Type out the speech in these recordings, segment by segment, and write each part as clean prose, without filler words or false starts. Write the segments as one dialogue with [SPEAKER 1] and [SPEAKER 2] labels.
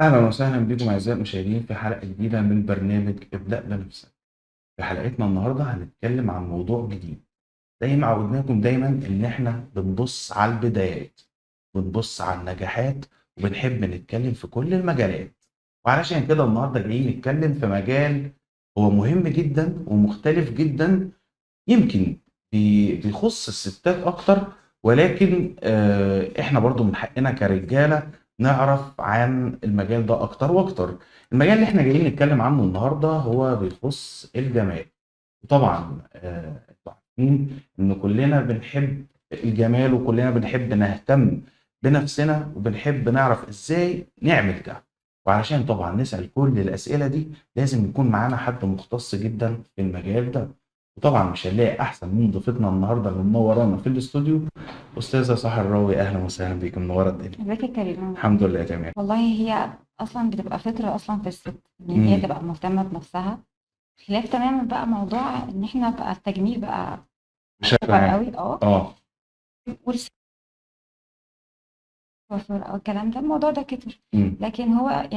[SPEAKER 1] أهلا وسهلا بكم أعزائي المشاهدين في حلقة جديدة من برنامج ابدأ بنفسك. في حلقتنا النهاردة هنتكلم عن موضوع جديد. زي ما عودناكم دايما إن إحنا بنبص على البدايات، بنبص على النجاحات، وبنحب نتكلم في كل المجالات. وعلشان كده النهاردة جايين نتكلم في مجال هو مهم جدا ومختلف جدا، يمكن بيخص الستات اكتر، ولكن احنا برضو من حقنا كرجالة نعرف عن المجال ده اكتر واكتر. المجال اللي احنا جايين نتكلم عنه النهاردة هو بيخص الجمال. وطبعا انتوا عارفين ان كلنا بنحب الجمال، وكلنا بنحب نهتم بنفسنا، وبنحب نعرف ازاي نعمل ده. وعلشان طبعا نسأل كل الأسئلة دي لازم يكون معانا حد مختص جدا في المجال ده. وطبعا مش هنلاقي احسن من ضيفتنا النهارده اللي منورانا في الاستوديو، استاذه سحر الراوي. اهلا وسهلا بيك، منوره الدنيا.
[SPEAKER 2] ازيك يا كريم؟
[SPEAKER 1] الحمد لله تمام.
[SPEAKER 2] والله هي اصلا بتبقى فطره اصلا في الست ان هي
[SPEAKER 1] امم
[SPEAKER 2] تبقى مهتمه بنفسها. خلاف تماما بقى موضوع ان احنا بقى التجميل بقى
[SPEAKER 1] بشكل
[SPEAKER 2] اوفر
[SPEAKER 1] عام.
[SPEAKER 2] قوي
[SPEAKER 1] اه.
[SPEAKER 2] والسفر او الكلام ده الموضوع ده كتر.
[SPEAKER 1] امم
[SPEAKER 2] لكن هو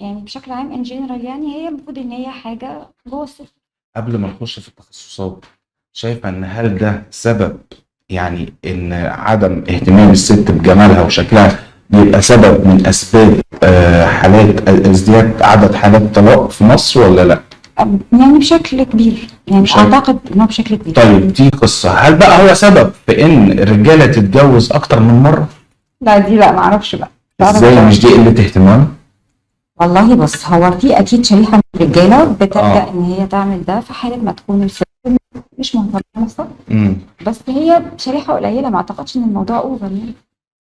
[SPEAKER 2] يعني بشكل عام ان جنرال يعني هي المفروض ان هي حاجه جوه الست.
[SPEAKER 1] قبل ما نخش في التخصصات، شايفه ان هل ده سبب، يعني ان عدم اهتمام الست بجمالها وشكلها بيبقى سبب من اسباب حالات ازدياد عدد حالات الطلاق في مصر ولا لا؟
[SPEAKER 2] يعني بشكل كبير، يعني
[SPEAKER 1] شايف.
[SPEAKER 2] اعتقد انه بشكل كبير.
[SPEAKER 1] طيب دي قصه، هل بقى هو سبب في ان الرجاله تتجوز اكتر من مره؟
[SPEAKER 2] لا دي لا معرفش بقى.
[SPEAKER 1] ازاي؟ مش دي قله اهتمام؟
[SPEAKER 2] والله بص، هو في اكيد شريحه من الرجاله بتلجأ
[SPEAKER 1] اه.
[SPEAKER 2] ان هي تعمل ده في حاله ما تكون الست مش مهتمه بنفسها.
[SPEAKER 1] امم
[SPEAKER 2] بس هي شريحه قليله، ما اعتقدش ان الموضوع اوفر يعني.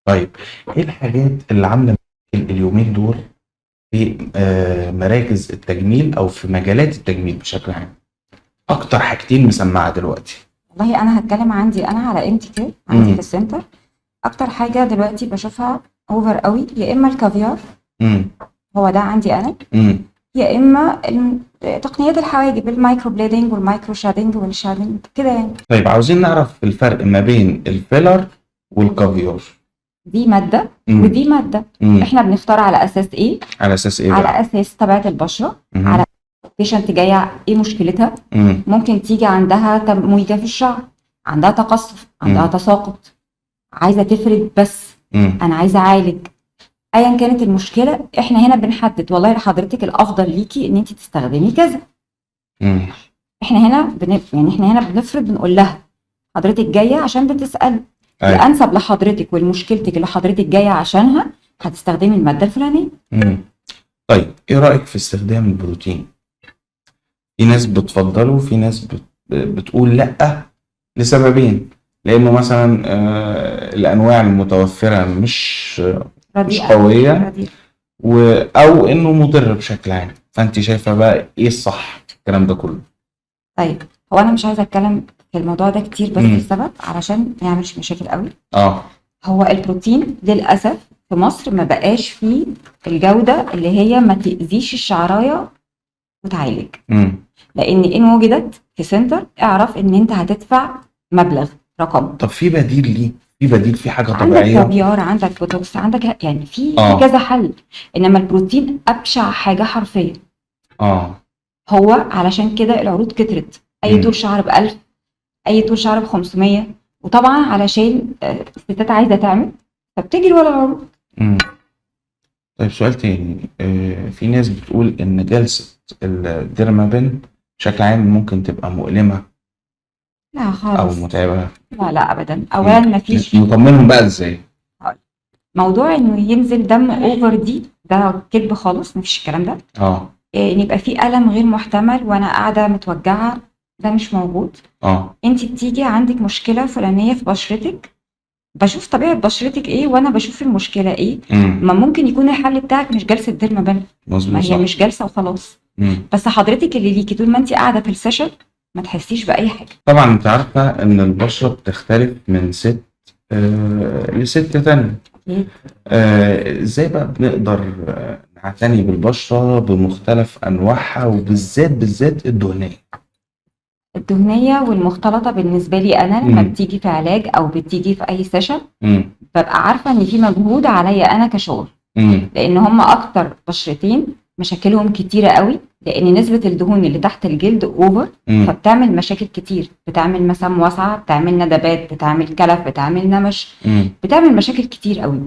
[SPEAKER 1] طيب، ايه الحاجات اللي عامله اليومين دول في مراكز التجميل او في مجالات التجميل بشكل عام؟ اكتر حاجتين مسمعه دلوقتي.
[SPEAKER 2] والله انا هتكلم عندي انا على ام تي كير عندي في
[SPEAKER 1] امم
[SPEAKER 2] السنتر. اكتر حاجه دلوقتي بشوفها اوفر قوي يا اما الكافيار،
[SPEAKER 1] امم
[SPEAKER 2] هو ده عندي انا،
[SPEAKER 1] امم
[SPEAKER 2] يا اما تقنيات الحواجب المايكرو بليدنج والمايكرو شادنج والشادنج كده يعني.
[SPEAKER 1] طيب، عاوزين نعرف الفرق ما بين الفيلر والكافيار.
[SPEAKER 2] دي ماده
[SPEAKER 1] امم
[SPEAKER 2] ودي ماده.
[SPEAKER 1] امم
[SPEAKER 2] احنا بنختار على اساس ايه؟
[SPEAKER 1] على اساس ايه
[SPEAKER 2] على
[SPEAKER 1] بقى؟
[SPEAKER 2] اساس طبيعه البشره،
[SPEAKER 1] امم
[SPEAKER 2] على بيشنت جايه ايه مشكلتها.
[SPEAKER 1] امم
[SPEAKER 2] ممكن تيجي عندها تمويجه في الشعر، عندها تقصف، عندها
[SPEAKER 1] امم
[SPEAKER 2] تساقط، عايزه تفرد بس،
[SPEAKER 1] امم
[SPEAKER 2] انا عايزه اعالج. ايا كانت المشكله احنا هنا بنحدد والله لحضرتك الافضل ليكي ان انت تستخدمي كذا.
[SPEAKER 1] امم
[SPEAKER 2] احنا هنا يعني احنا هنا بنفرض، بنقول لها حضرتك جايه عشان بتسالي
[SPEAKER 1] ايوه.
[SPEAKER 2] الانسب لحضرتك والمشكلتك اللي حضرتك جايه عشانها هتستخدمي الماده الفلانيه.
[SPEAKER 1] امم طيب، ايه رايك في استخدام البروتين؟ في ناس بتفضله، في ناس بتقول لأ، لسببين. لأنه مثلا الأنواع المتوفرة مش
[SPEAKER 2] رديئه
[SPEAKER 1] قوية،
[SPEAKER 2] رديئه.
[SPEAKER 1] أو إنه مضر بشكل عام. فأنت شايفة بقى إيه الصح في الكلام ده كله؟
[SPEAKER 2] طيب هو انا مش عايزه اتكلم في الموضوع ده كتير بس
[SPEAKER 1] امم
[SPEAKER 2] لسبب علشان ما يعملش مشاكل قوي.
[SPEAKER 1] اه.
[SPEAKER 2] هو البروتين للاسف في مصر ما بقاش فيه الجوده اللي هي ما تاذيش الشعرايه وتعالج.
[SPEAKER 1] امم
[SPEAKER 2] لان ان وجدت في سنتر اعرف ان انت هتدفع مبلغ رقم.
[SPEAKER 1] طب في بديل ليه؟ في بديل، في حاجة
[SPEAKER 2] عندك
[SPEAKER 1] طبيعية؟
[SPEAKER 2] كافيار، عندك بوتوكس، عندك يعني في
[SPEAKER 1] اه.
[SPEAKER 2] كذا حل. انما البروتين ابشع حاجه حرفيا.
[SPEAKER 1] اه.
[SPEAKER 2] هو علشان كده العروض كترت، اي طول
[SPEAKER 1] امم
[SPEAKER 2] شعر ب1000، اي طول شعر ب500. وطبعا علشان الستات عايزه تعمل فبتجري ورا العروض.
[SPEAKER 1] امم طيب، سؤال تاني. في ناس بتقول إن جلسة الديرمابين بشكل عام ممكن تبقى مؤلمة
[SPEAKER 2] لا
[SPEAKER 1] أو
[SPEAKER 2] خالص.
[SPEAKER 1] متعبة.
[SPEAKER 2] لا لا ابدا. اولا مفيش
[SPEAKER 1] نطمنهم بقى إزاي؟
[SPEAKER 2] موضوع انه ينزل دم اوفر ده كذب خالص، مفيش الكلام ده.
[SPEAKER 1] اه.
[SPEAKER 2] ان يبقى في الم غير محتمل وانا قاعده متوجعه، ده مش موجود.
[SPEAKER 1] اه.
[SPEAKER 2] انت بتيجي عندك مشكله فلانيه في بشرتك، بشوف طبيعه بشرتك ايه وانا بشوف المشكله ايه.
[SPEAKER 1] امم
[SPEAKER 2] ما ممكن يكون الحل بتاعك مش جلسه ديرما، ما
[SPEAKER 1] مظبوط،
[SPEAKER 2] هي
[SPEAKER 1] صح.
[SPEAKER 2] مش جلسه وخلاص.
[SPEAKER 1] امم
[SPEAKER 2] بس حضرتك اللي ليكي طول ما انت قاعده في السيشن ما تحسيش باي حاجه.
[SPEAKER 1] طبعا انت عارفة ان البشرة بتختلف من ست لست تانية.
[SPEAKER 2] أكيد.
[SPEAKER 1] ازاي بقى بنقدر نعتني بالبشرة بمختلف انواعها، وبالذات بالذات الدهنية؟
[SPEAKER 2] الدهنيه والمختلطه بالنسبه لي انا لما
[SPEAKER 1] امم
[SPEAKER 2] بتيجي في علاج او بتيجي في اي سيشن
[SPEAKER 1] امم
[SPEAKER 2] ببقى عارفه ان في مجهود عليا انا كشغل. لان هم اكتر بشرتين مشاكلهم كتيره قوي، لان نسبه الدهون اللي تحت الجلد اوفر، فبتعمل مشاكل كتير، بتعمل مسام واسعه، بتعمل ندبات، بتعمل كلف، بتعمل نمش، بتعمل مشاكل كتير قوي.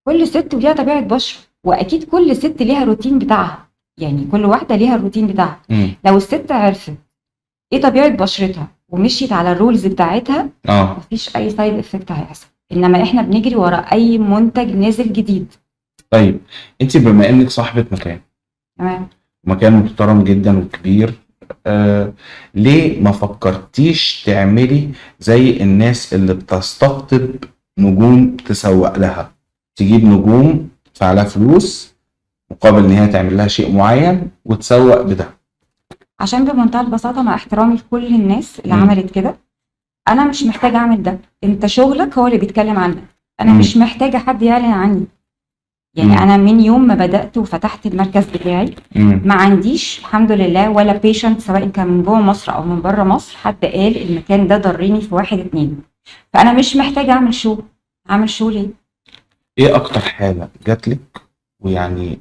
[SPEAKER 2] كل ست وليها طبيعه بشره، واكيد كل ست ليها روتين بتاعها، يعني كل واحده ليها الروتين بتاعها. لو الست عرفت ايه طبيعه بشرتها ومشيت على الرولز بتاعتها، مفيش اي سايد افكت هيحصل. انما احنا بنجري ورا اي منتج نازل جديد.
[SPEAKER 1] طيب انت بما انك صاحبة مكان،
[SPEAKER 2] تمام،
[SPEAKER 1] مكان محترم جدا وكبير، ليه ما فكرتيش تعملي زي الناس اللي بتستقطب نجوم تسوق لها، تجيب نجوم تدفع لها فلوس مقابل ان هي تعمل لها شيء معين وتسوق بده؟
[SPEAKER 2] عشان بمنتهى البساطه، مع احترامي لكل الناس اللي عملت كده، انا مش محتاجه اعمل ده. انت شغلك هو اللي بيتكلم عنك، انا مش محتاجه حد يعلن عني. يعني انا من يوم ما بدات وفتحت المركز بتاعي ما عنديش الحمد لله ولا بيشنت، سواء كان من جوه مصر او من بره مصر، حد قال المكان ده ضرني في 1 2. فانا مش محتاجه اعمل شو. اعمل شو ليه؟
[SPEAKER 1] ايه اكتر حالة جاتلك ويعني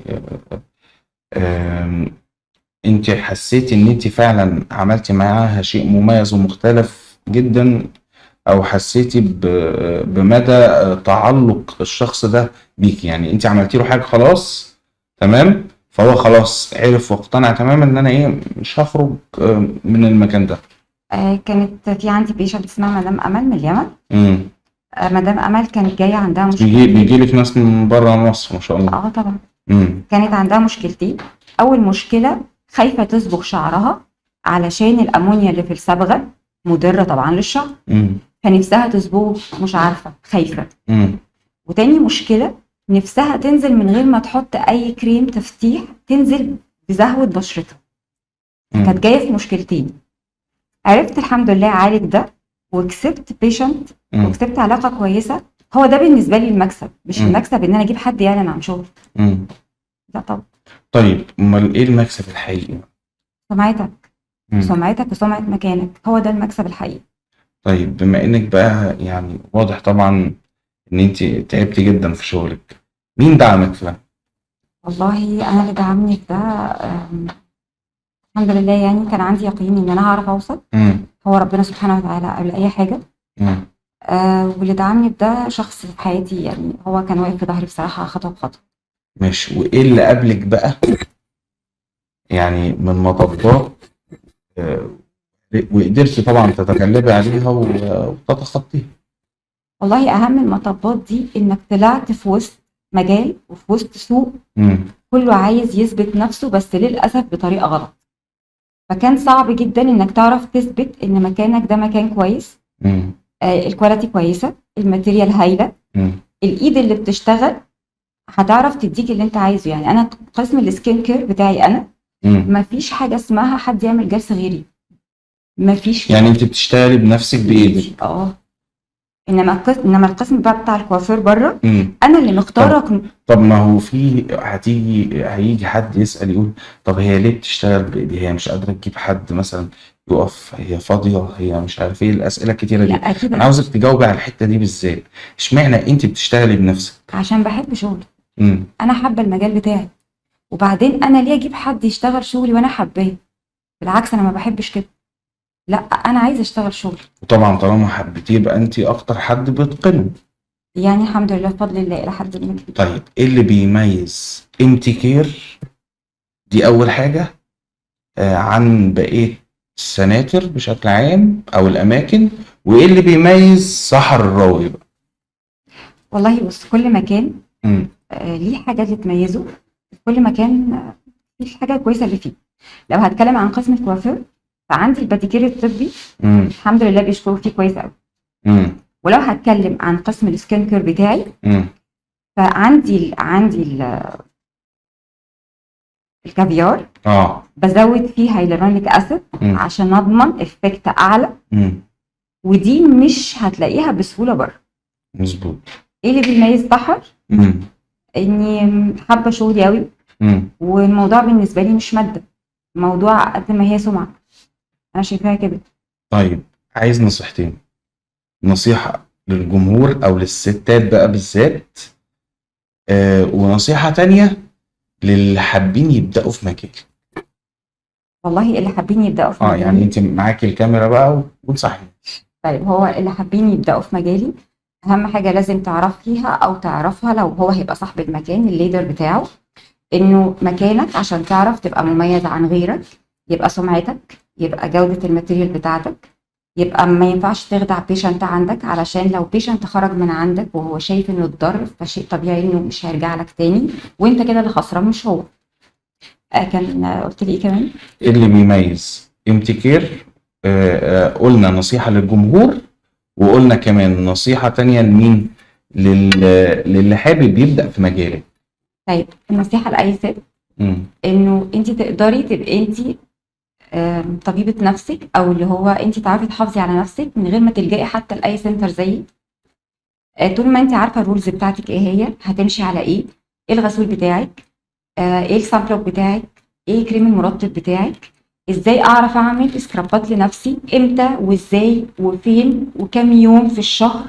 [SPEAKER 1] انت حسيتي ان انت فعلا عملتي معاها شيء مميز ومختلف جدا، او حسيتي بمدى تعلق الشخص ده بيك؟ يعني انت عملتي له حاجه خلاص تمام، فهو خلاص عرف واقتنع تماما ان انا ايه مش هخرج من المكان ده.
[SPEAKER 2] كانت في عندي بيشنت اسمها مدام امل من اليمن.
[SPEAKER 1] امم
[SPEAKER 2] مدام امل كانت جايه عندها
[SPEAKER 1] بيجي لك ناس من بره مصر ما شاء الله؟
[SPEAKER 2] طبعا. كانت عندها مشكلتين. اول مشكله، خايفه تصبغ شعرها علشان الامونيا اللي في الصبغه مضره طبعا للشعر، فنفسها تصبغه مش عارفه، خايفه. وتاني مشكله، نفسها تنزل من غير ما تحط اي كريم تفتيح، تنزل بزهوه بشرتها. كانت جايه في مشكلتين. عرفت الحمد لله اعالج ده، وكسبت بيشنت، وكسبت علاقه كويسه. هو ده بالنسبه لي المكسب، مش المكسب ان انا اجيب حد يعلن عن شغل. لا طبعا.
[SPEAKER 1] طيب امال ايه المكسب الحقيقي؟
[SPEAKER 2] سمعتك. سمعتك وسمعة مكانك، هو ده المكسب الحقيقي.
[SPEAKER 1] طيب بما انك بقى يعني واضح طبعا ان انت تعبتي جدا في شغلك، مين دعمك في ده؟
[SPEAKER 2] والله انا اللي دعمني في ده الحمد لله، يعني كان عندي يقين ان انا هعرف اوصل. هو ربنا سبحانه وتعالى قبل اي حاجه. واللي دعمني في ده شخص في حياتي، يعني هو كان واقف في ظهري بصراحه خطوه بخطوه.
[SPEAKER 1] ماشي، وايه اللي قبلك بقى يعني من مطبات وقدرتي طبعا تتغلبي عليها وتتخطيها؟
[SPEAKER 2] والله اهم المطبات دي انك طلعت في وسط مجال وفي وسط سوق كله عايز يثبت نفسه، بس للاسف بطريقه غلط. فكان صعب جدا انك تعرف تثبت ان مكانك ده مكان كويس، الكواليتي كويسه، الماتيريال هايله، الايد اللي بتشتغل هتعرف تديك اللي انت عايزه. يعني انا قسم السكين كير بتاعي انا مفيش حاجه اسمها حد يعمل جلسه غيري، مفيش.
[SPEAKER 1] يعني انت بتشتغلي بنفسك بايدك؟
[SPEAKER 2] انما القسم بقى بتاع الكوافير بره، انا اللي مختاره.
[SPEAKER 1] طب ما هو هيجي حد يسأل يقول طب هي ليه بتشتغل بايديها؟ هي مش قادره تجيب حد مثلا يقف، هي فاضيه، هي مش عارف ايه، الاسئله الكتيره دي.
[SPEAKER 2] لا اكيد
[SPEAKER 1] انا عاوزك تجاوبي على الحته دي بالذات. اشمعنى انت بتشتغلي بنفسك؟
[SPEAKER 2] عشان بحب شغلي. انا حابه المجال بتاعي، وبعدين انا ليه اجيب حد يشتغل شغلي وانا حباه؟ بالعكس انا ما بحبش كده. لا انا عايزه اشتغل شغلي.
[SPEAKER 1] وطبعا طالما حبيتيه يبقى انت اكتر حد بيتقنه.
[SPEAKER 2] يعني الحمد لله بفضل الله الى حد ما.
[SPEAKER 1] طيب ايه اللي بيميز امتي كير دي اول حاجه عن بقيه السناتر بشكل عام او الاماكن، وايه اللي بيميز سحر الراوي بقى؟
[SPEAKER 2] والله بص، كل مكان ليه حاجات اللي تميزه. كل مكان فيه الحاجه الكويسه اللي فيه. لو هتكلم عن قسم الكوافير، فعندي الباديكير الطبي الحمد لله بيشكروا فيه كويس قوي. ولو هتكلم عن قسم السكين كير بتاعي، فعندي الكافيار بزود فيه هايلورونيك اسيد عشان اضمن افكت اعلى، ودي مش هتلاقيها بسهوله بره.
[SPEAKER 1] مظبوط.
[SPEAKER 2] ايه اللي بيميز سحر؟ اني حابه شغلي قوي، والموضوع بالنسبه لي مش ماده، الموضوع قد ما هي سمعه. انا شايفاها كده.
[SPEAKER 1] طيب عايز نصيحتين. نصيحه للجمهور او للستات بقى بالذات ونصيحة تانية للي حابين يبدأوا في مجال.
[SPEAKER 2] والله اللي حابين يبداوا في
[SPEAKER 1] يعني
[SPEAKER 2] مجالي،
[SPEAKER 1] انت معاكي الكاميرا بقى وانصحي.
[SPEAKER 2] طيب هو اللي حابين يبداوا في مجالي، اهم حاجه لازم تعرفيها او تعرفها لو هو هيبقى صاحب المكان الليدر بتاعه، انه مكانك عشان تعرف تبقى مميز عن غيرك، يبقى سمعتك، يبقى جوده الماتيريال بتاعتك، يبقى ما ينفعش تخدع بيشنت عندك، علشان لو بيشنت خرج من عندك وهو شايف انه اتضر فشيء طبيعي انه مش هيرجع لك تاني، وانت كده اللي خسران مش هو. كان قلت لي ايه كمان؟
[SPEAKER 1] ايه اللي بيميز امتي كير؟ قلنا نصيحة للجمهور، وقلنا كمان نصيحة تانية لمين؟ للي حابب يبدأ في مجالك.
[SPEAKER 2] طيب النصيحه لاي ست
[SPEAKER 1] مم.
[SPEAKER 2] انه انت تقدري تبقي انت طبيبه نفسك، او اللي هو انت تعرفي تحافظي على نفسك من غير ما تلجئي حتى لاي سنتر زيي. طول ما انت عارفه الرولز بتاعتك ايه هي، هتمشي على ايه، ايه الغسول بتاعك، ايه الصن بلوك بتاعك، ايه كريم المرطب بتاعك، ازاي اعرف اعمل سكرابات لنفسي امتى وازاي وفين وكام يوم في الشهر.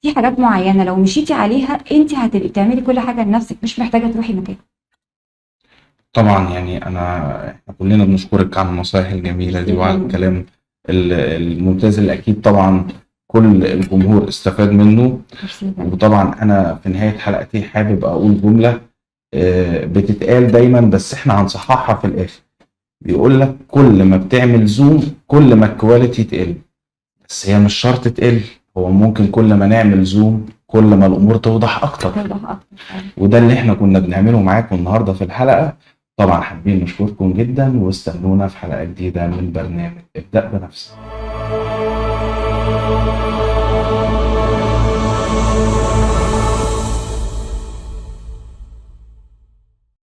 [SPEAKER 2] في حاجات معينه لو مشيتي عليها انت هتبقي بتعملي كل حاجه لنفسك، مش محتاجه تروحي مكان.
[SPEAKER 1] طبعا يعني احنا كلنا بنشكرك على النصائح الجميلة دي وعلى الكلام الممتاز اللي اكيد طبعا كل الجمهور استفاد منه. وطبعا انا في نهاية حلقتي حابب اقول جملة بتتقال دايما بس احنا هنصححها في الاخر. بيقول لك كل ما بتعمل زوم كل ما الكواليتي تقل، بس هي مش شرط تقل، هو ممكن كل ما نعمل زوم كل ما الامور توضح اكتر. وده اللي احنا كنا بنعمله معاكم النهارده في الحلقة. طبعا حابين نشكركم جدا واستنونا في حلقة جديدة من برنامج ابدأ بنفسك.